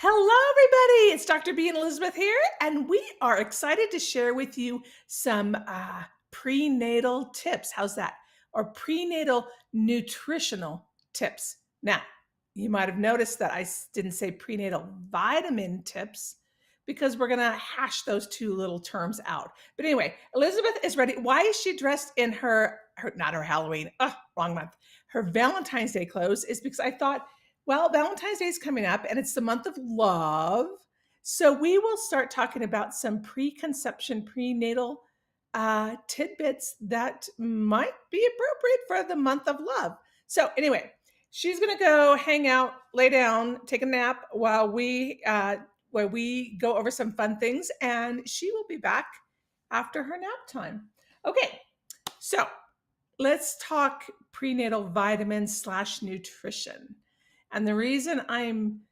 Hello, everybody. It's Dr. B and Elizabeth here, and we are excited to share with you some prenatal tips. How's that? Or prenatal nutritional tips. Now, you might have noticed that I didn't say prenatal vitamin tips because we're going to hash those two little terms out. But anyway, Elizabeth is ready. Why is she dressed in not her Halloween, wrong month, her Valentine's Day clothes? Is because I thought, well, Valentine's Day is coming up and it's the month of love. So we will start talking about some preconception, prenatal tidbits that might be appropriate for the month of love. So anyway, she's going to go hang out, lay down, take a nap while we go over some fun things, and she will be back after her nap time. Okay, so let's talk prenatal vitamins / nutrition. And the reason I'm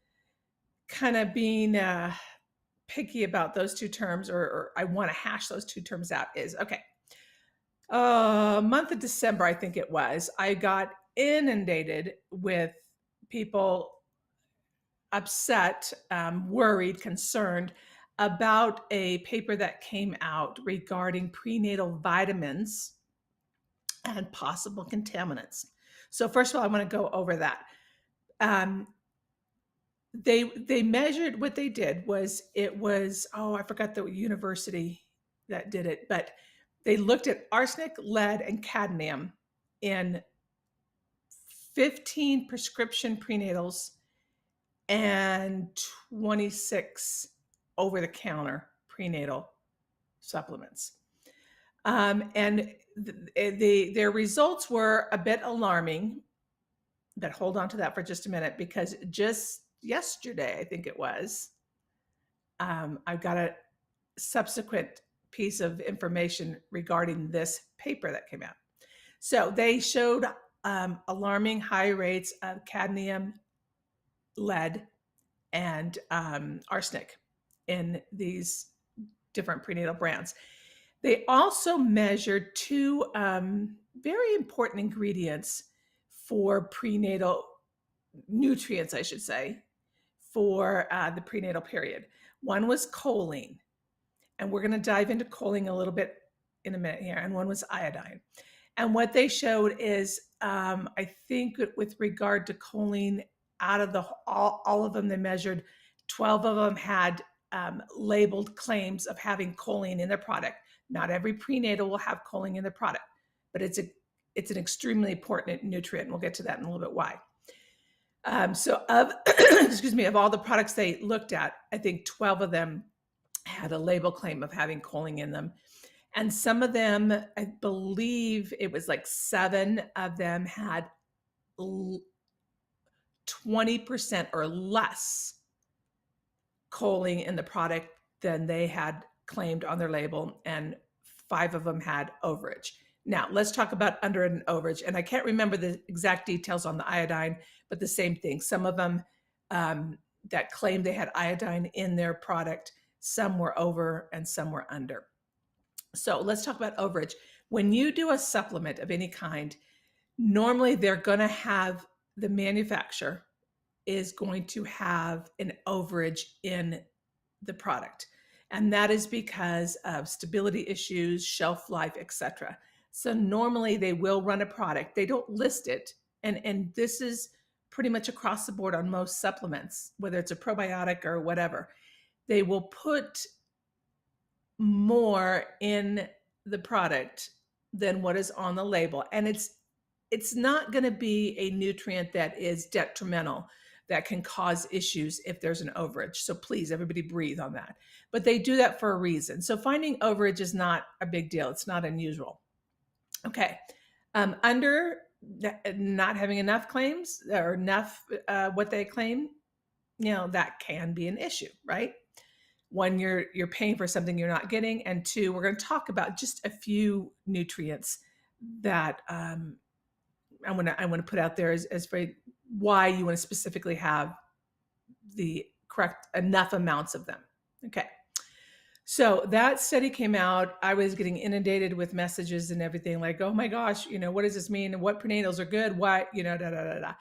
kind of being picky about those two terms, or I want to hash those two terms out, is okay. Month of December, I think it was, I got inundated with people upset, worried, concerned about a paper that came out regarding prenatal vitamins and possible contaminants. So first of all, I want to go over that. They measured, what they did was, I forgot the university that did it, but they looked at arsenic, lead, and cadmium in 15 prescription prenatals and 26 over-the-counter prenatal supplements. And their results were a bit alarming, but hold on to that for just a minute, because just yesterday, I think it was, I've got a subsequent piece of information regarding this paper that came out. So they showed alarming high rates of cadmium, lead, and arsenic in these different prenatal brands. They also measured two very important ingredients for prenatal nutrients, I should say, for the prenatal period. One was choline, and we're going to dive into choline a little bit in a minute here, and one was iodine. And what they showed is, I think with regard to choline, out of all of them they measured, 12 of them had labeled claims of having choline in their product. Not every prenatal will have choline in their product, but it's an extremely important nutrient, and we'll get to that in a little bit why. So of of all the products they looked at, I think 12 of them had a label claim of having choline in them. And some of them, I believe it was like 7 of them had 20% or less choline in the product than they had claimed on their label, and 5 of them had overage. Now, let's talk about under and overage. And I can't remember the exact details on the iodine, but the same thing. Some of them that claimed they had iodine in their product, some were over and some were under. So let's talk about overage. When you do a supplement of any kind, normally they're going to have, the manufacturer is going to have an overage in the product. And that is because of stability issues, shelf life, etc. So normally they will run a product. They don't list it. And this is pretty much across the board on most supplements, whether it's a probiotic or whatever. They will put more in the product than what is on the label. And it's not going to be a nutrient that is detrimental, that can cause issues if there's an overage. So please, everybody breathe on that. But they do that for a reason. So finding overage is not a big deal. It's not unusual. Okay. Under not having enough claims or enough what they claim, that can be an issue, right? One, you're paying for something you're not getting, and 2, we're going to talk about just a few nutrients that I want to put out there as for why you want to specifically have the correct enough amounts of them. Okay. So that study came out. I was getting inundated with messages and everything like, oh my gosh, what does this mean? And what prenatals are good? Why, da, da, da, da.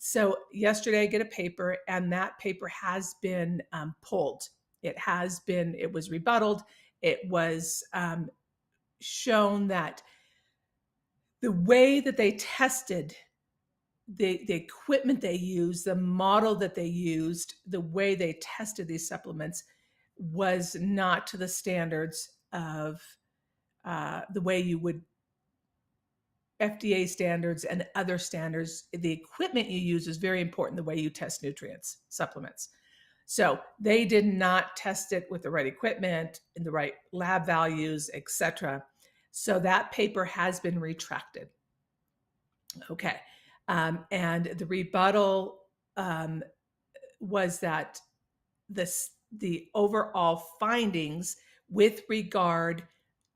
So yesterday I get a paper, and that paper has been pulled. It was rebutted. It was shown that the way that they tested the equipment they used, the model that they used, the way they tested these supplements was not to the standards of the way you would FDA standards and other standards. The equipment you use is very important, the way you test nutrients, supplements. So they did not test it with the right equipment and the right lab values, etc. So that paper has been retracted. Okay. And the rebuttal was that the overall findings with regard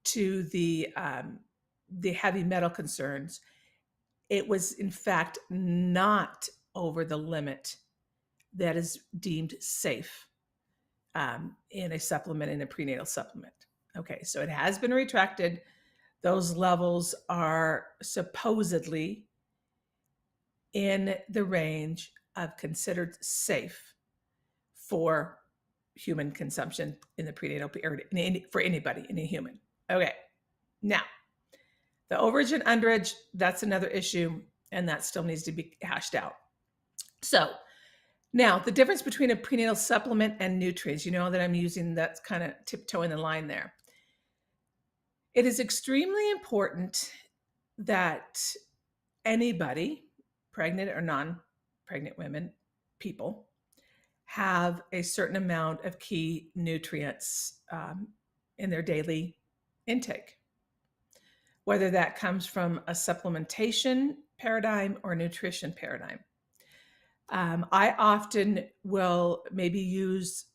to the heavy metal concerns, it was in fact not over the limit that is deemed safe in a supplement, in a prenatal supplement. Okay, so it has been retracted. Those levels are supposedly in the range of considered safe for human consumption in the prenatal period, for anybody, any human. Okay, now the overage and underage, that's another issue, and that still needs to be hashed out. So now the difference between a prenatal supplement and nutrients, you know that I'm using, that's kind of tiptoeing the line there. It is extremely important that anybody, pregnant or non-pregnant women, people, have a certain amount of key nutrients in their daily intake, whether that comes from a supplementation paradigm or a nutrition paradigm. I often will maybe use,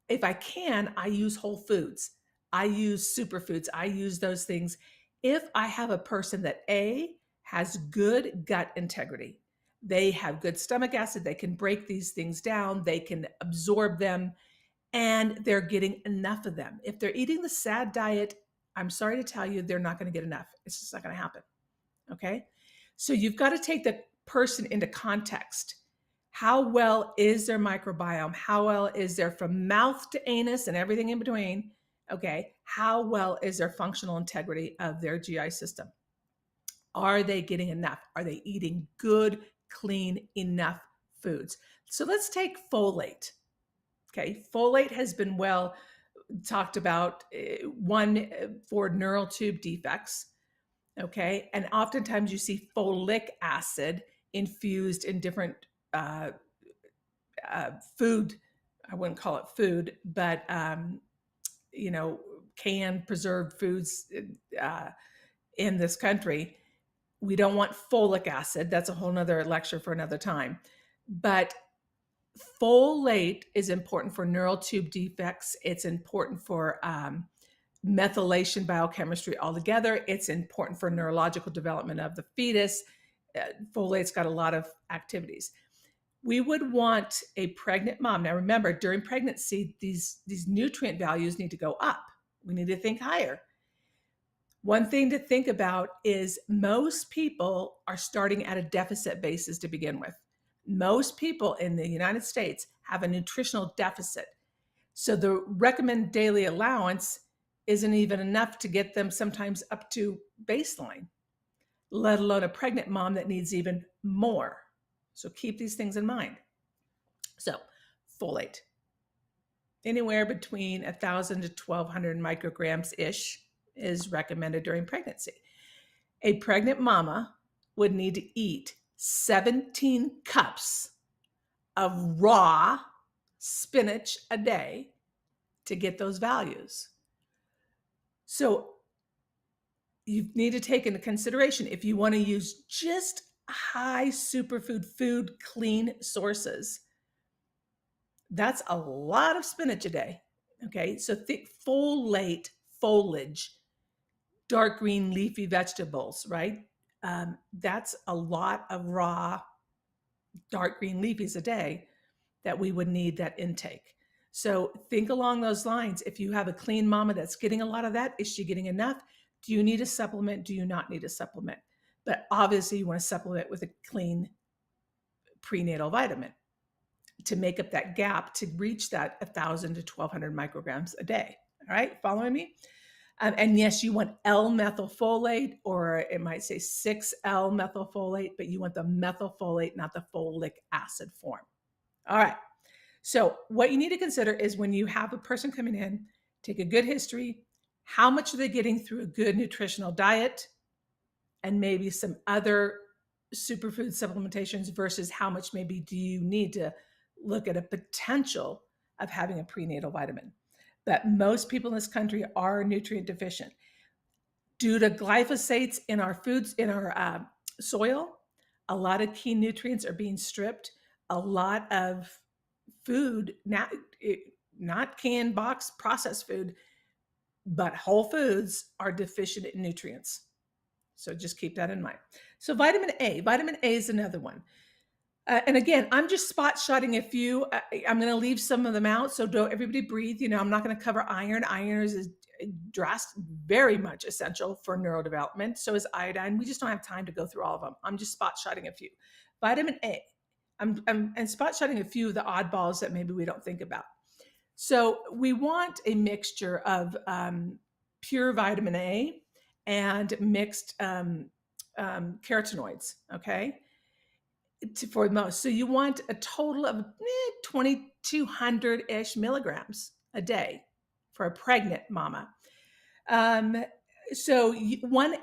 if I can, I use whole foods. I use superfoods. I use those things if I have a person that has good gut integrity. They have good stomach acid. They can break these things down. They can absorb them, and they're getting enough of them. If they're eating the SAD diet, I'm sorry to tell you, they're not going to get enough. It's just not going to happen. Okay. So you've got to take the person into context. How well is their microbiome? How well is their, from mouth to anus and everything in between? Okay. How well is their functional integrity of their GI system? Are they getting enough? Are they eating good, clean, enough foods? So let's take folate. Okay. Folate has been well talked about, one for neural tube defects. Okay. And oftentimes you see folic acid infused in different food. I wouldn't call it food, but, canned preserved foods in this country. We don't want folic acid. That's a whole nother lecture for another time. But folate is important for neural tube defects. It's important for methylation biochemistry altogether. It's important for neurological development of the fetus. Folate's got a lot of activities. We would want a pregnant mom. Now remember, during pregnancy, these nutrient values need to go up. We need to think higher. One thing to think about is most people are starting at a deficit basis to begin with. Most people in the United States have a nutritional deficit. So the recommended daily allowance isn't even enough to get them sometimes up to baseline, let alone a pregnant mom that needs even more. So keep these things in mind. So folate, anywhere between 1,000 to 1,200 micrograms-ish is recommended during pregnancy. A pregnant mama would need to eat 17 cups of raw spinach a day to get those values. So you need to take into consideration, if you want to use just high superfood food, clean sources, that's a lot of spinach a day. Okay, so think folate, foliage, dark green leafy vegetables, right? That's a lot of raw dark green leafies a day that we would need that intake. So think along those lines. If you have a clean mama that's getting a lot of that, is she getting enough? Do you need a supplement? Do you not need a supplement? But obviously you want to supplement with a clean prenatal vitamin to make up that gap to reach that 1,000 to 1,200 micrograms a day. All right, following me? And yes, you want L-methylfolate, or it might say 6L-methylfolate, but you want the methylfolate, not the folic acid form. All right. So what you need to consider is when you have a person coming in, take a good history. How much are they getting through a good nutritional diet and maybe some other superfood supplementations versus how much maybe do you need to look at a potential of having a prenatal vitamin. But most people in this country are nutrient deficient. Due to glyphosates in our foods, in our soil, a lot of key nutrients are being stripped. A lot of food, not canned, box, processed food, but whole foods are deficient in nutrients. So just keep that in mind. So vitamin A is another one. And again, I'm just spot shotting a few. I'm going to leave some of them out. So don't everybody breathe. I'm not going to cover iron. Iron is very much essential for neurodevelopment. So is iodine. We just don't have time to go through all of them. I'm just spot shotting a few. Vitamin A. I'm spot shotting a few of the oddballs that maybe we don't think about. So we want a mixture of pure vitamin A and mixed carotenoids, okay, for most. So you want a total of 2,200-ish milligrams a day for a pregnant mama. So one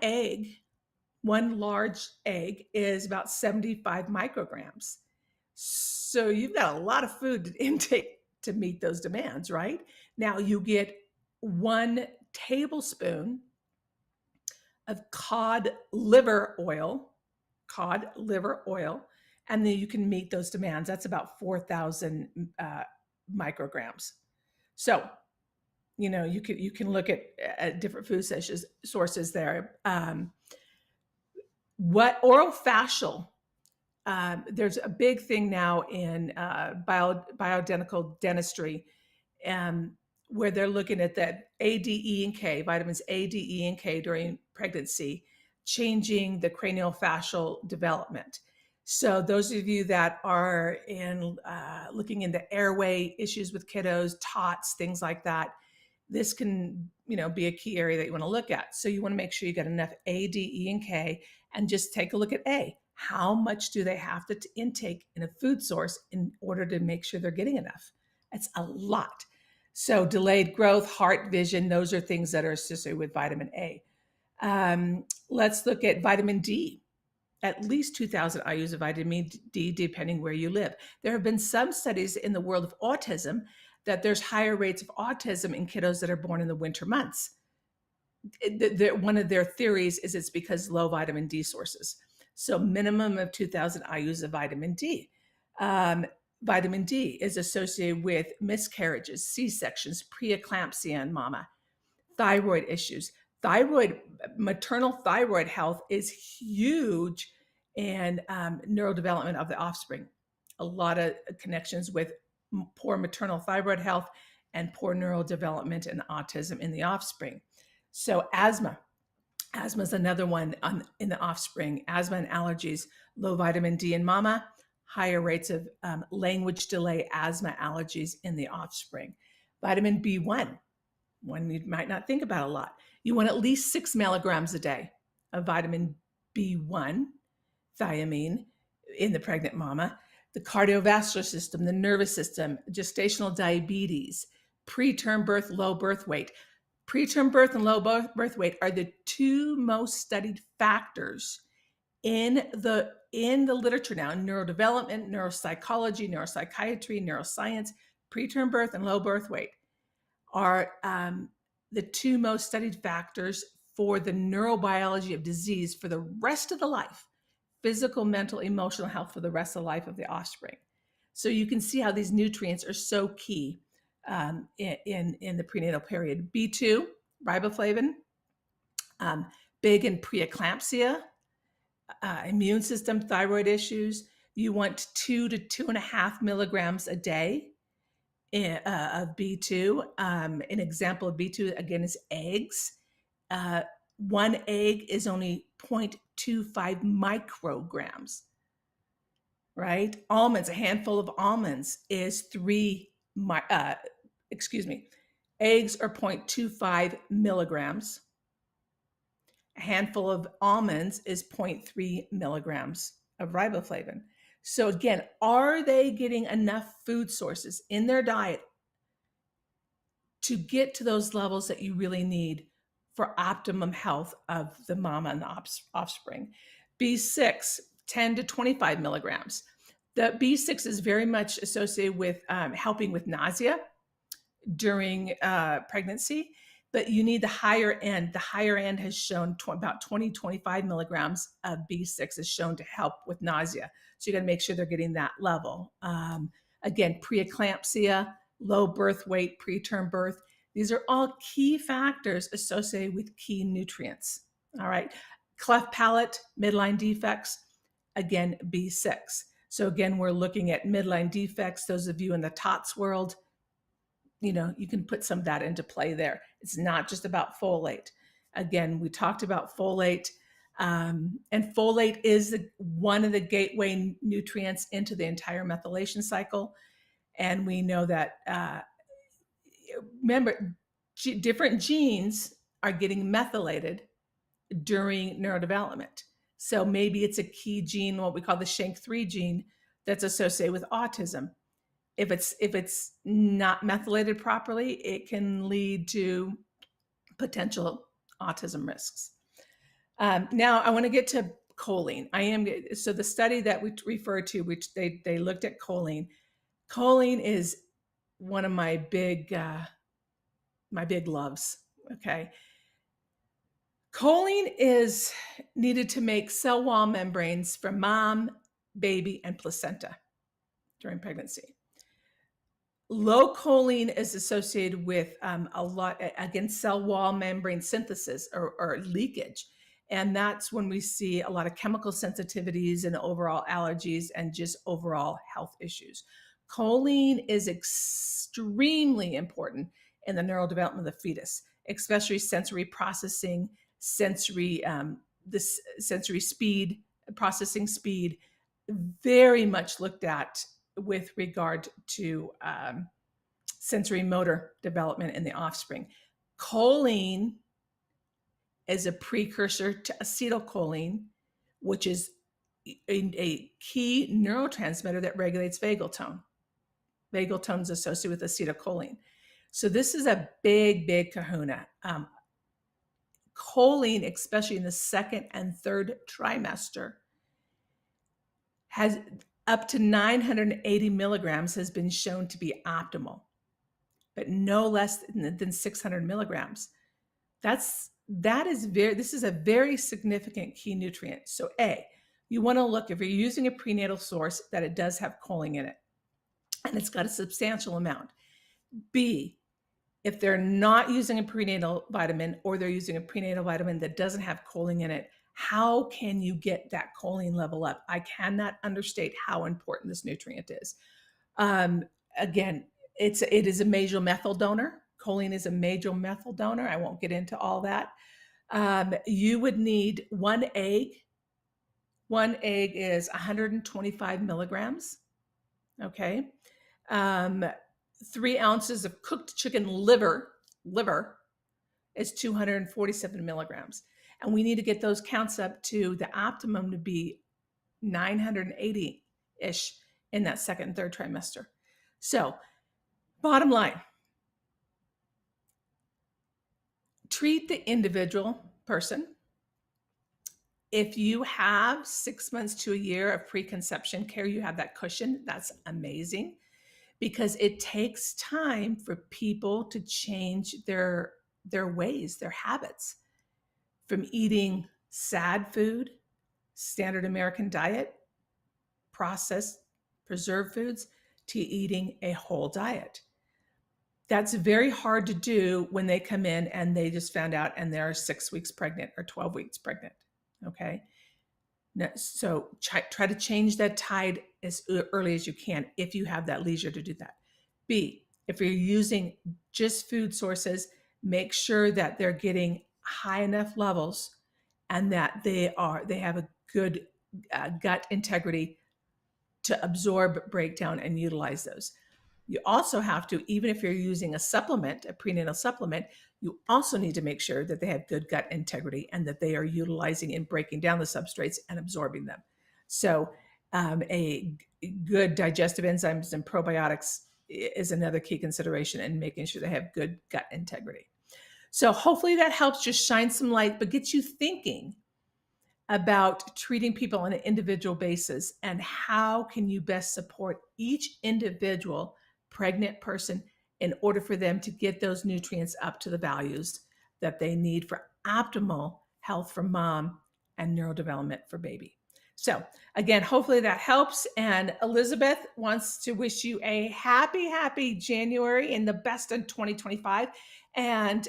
large egg is about 75 micrograms. So you've got a lot of food to intake to meet those demands, right? Now you get 1 tablespoon of cod liver oil, and then you can meet those demands. That's about 4,000 micrograms. So, you can look at different food sources there. What orophacial? There's a big thing now in bioidentical dentistry, where they're looking at that A, D, E, and K, vitamins A, D, E, and K during pregnancy, changing the craniofacial development. So those of you that are looking into airway issues with kiddos, TOTS, things like that, this can be a key area that you want to look at. So you want to make sure you get enough A, D, E, and K, and just take a look at A. How much do they have to intake in a food source in order to make sure they're getting enough? That's a lot. So delayed growth, heart, vision, those are things that are associated with vitamin A. Let's look at vitamin D. At least 2,000 IUs of vitamin D, depending where you live. There have been some studies in the world of autism that there's higher rates of autism in kiddos that are born in the winter months. One of their theories is it's because low vitamin D sources. So minimum of 2,000 IUs of vitamin D. Vitamin D is associated with miscarriages, C-sections, preeclampsia in mama, thyroid issues. Maternal thyroid health is huge in neurodevelopment of the offspring. A lot of connections with poor maternal thyroid health and poor neurodevelopment and autism in the offspring. So asthma is another one in the offspring. Asthma and allergies, low vitamin D in mama, higher rates of language delay, asthma, allergies in the offspring. Vitamin B1, one you might not think about a lot. You want at least 6 milligrams a day of vitamin B1, thiamine, in the pregnant mama. The cardiovascular system, the nervous system, gestational diabetes, preterm birth, low birth weight. Preterm birth and low birth weight are the 2 most studied factors in the literature now, in neurodevelopment, neuropsychology, neuropsychiatry, neuroscience. Preterm birth and low birth weight are the 2 most studied factors for the neurobiology of disease for the rest of the life, physical, mental, emotional health for the rest of the life of the offspring. So you can see how these nutrients are so key in the prenatal period. B2, riboflavin, big in preeclampsia, immune system, thyroid issues. You want 2 to 2.5 milligrams a day of B2. An example of B2, again, is eggs. 1 egg is only 0.25 micrograms, right? Almonds, a handful of almonds is eggs are 0.25 milligrams. A handful of almonds is 0.3 milligrams of riboflavin. So again, are they getting enough food sources in their diet to get to those levels that you really need for optimum health of the mama and the offspring? B6, 10 to 25 milligrams. The B6 is very much associated with helping with nausea during pregnancy, but you need the higher end. The higher end has shown about 20, 25 milligrams of B6 is shown to help with nausea. So you got to make sure they're getting that level. Again, preeclampsia, low birth weight, preterm birth. These are all key factors associated with key nutrients. All right. Cleft palate, midline defects, again, B6. So again, we're looking at midline defects. Those of you in the TOTS world, you can put some of that into play there. It's not just about folate. Again, we talked about folate, and folate is one of the gateway nutrients into the entire methylation cycle. And we know that, remember, different genes are getting methylated during neurodevelopment. So maybe it's a key gene, what we call the SHANK3 gene, that's associated with autism. If it's not methylated properly, it can lead to potential autism risks. Now I want to get to choline. So the study that we referred to, which they looked at choline. Choline is one of my big loves. Okay. Choline is needed to make cell wall membranes for mom, baby, and placenta during pregnancy. Low choline is associated with a lot, against cell wall membrane synthesis or leakage. And that's when we see a lot of chemical sensitivities and overall allergies and just overall health issues. Choline is extremely important in the neurodevelopment of the fetus, especially sensory processing, sensory speed, processing speed, very much looked at with regard to sensory motor development in the offspring. Choline is a precursor to acetylcholine, which is a key neurotransmitter that regulates vagal tone. Vagal tone is associated with acetylcholine. So this is a big kahuna. Choline, especially in the second and third trimester, has up to 980 milligrams has been shown to be optimal, but no less than 600 milligrams. This is a very significant key nutrient. So you want to look, if you're using a prenatal source, that it does have choline in it, and it's got a substantial amount. B, if they're not using a prenatal vitamin or they're using a prenatal vitamin that doesn't have choline in it, how can you get that choline level up? I cannot understate how important this nutrient is. Again, it is a major methyl donor. Choline is a major methyl donor. I won't get into all that. You would need one egg. One egg is 125 milligrams. Okay. 3 ounces of cooked chicken liver is 247 milligrams. And we need to get those counts up to the optimum to be 980-ish in that second and third trimester. So bottom line, treat the individual person. If you have 6 months to a year of preconception care, you have that cushion, that's amazing, because it takes time for people to change their ways, their habits, from eating sad food, standard American diet, processed, preserved foods, to eating a whole diet. That's very hard to do when they come in and they just found out and they're 6 weeks pregnant or 12 weeks pregnant. Okay. So try to change that tide as early as you can if you have that leisure to do that. B, if you're using just food sources, make sure that they're getting high enough levels and that they have a good gut integrity to absorb, break down, and utilize those. You also have to, even if you're using a supplement, a prenatal supplement, you also need to make sure that they have good gut integrity and that they are utilizing and breaking down the substrates and absorbing them. So a good digestive enzymes and probiotics is another key consideration in making sure they have good gut integrity. So hopefully that helps just shine some light, but gets you thinking about treating people on an individual basis and how can you best support each individual pregnant person in order for them to get those nutrients up to the values that they need for optimal health for mom and neurodevelopment for baby. So again, hopefully that helps. And Elizabeth wants to wish you a happy January and the best in 2025. And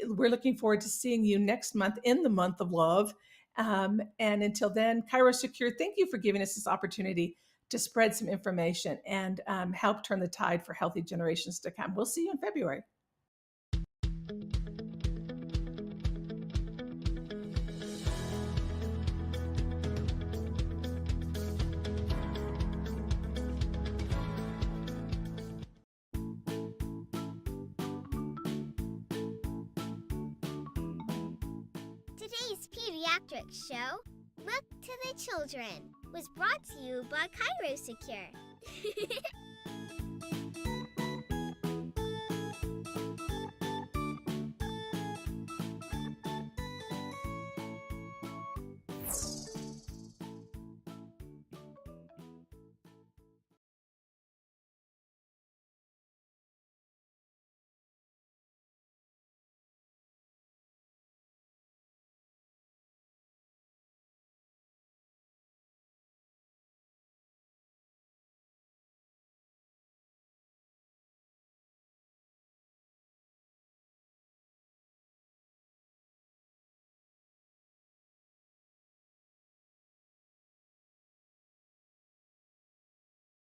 we're looking forward to seeing you next month in the month of love. And until then, ChiroSecure, thank you for giving us this opportunity to spread some information and help turn the tide for healthy generations to come. We'll see you in February. Today's pediatric show, Look to the Children, was brought to you by ChiroSecure.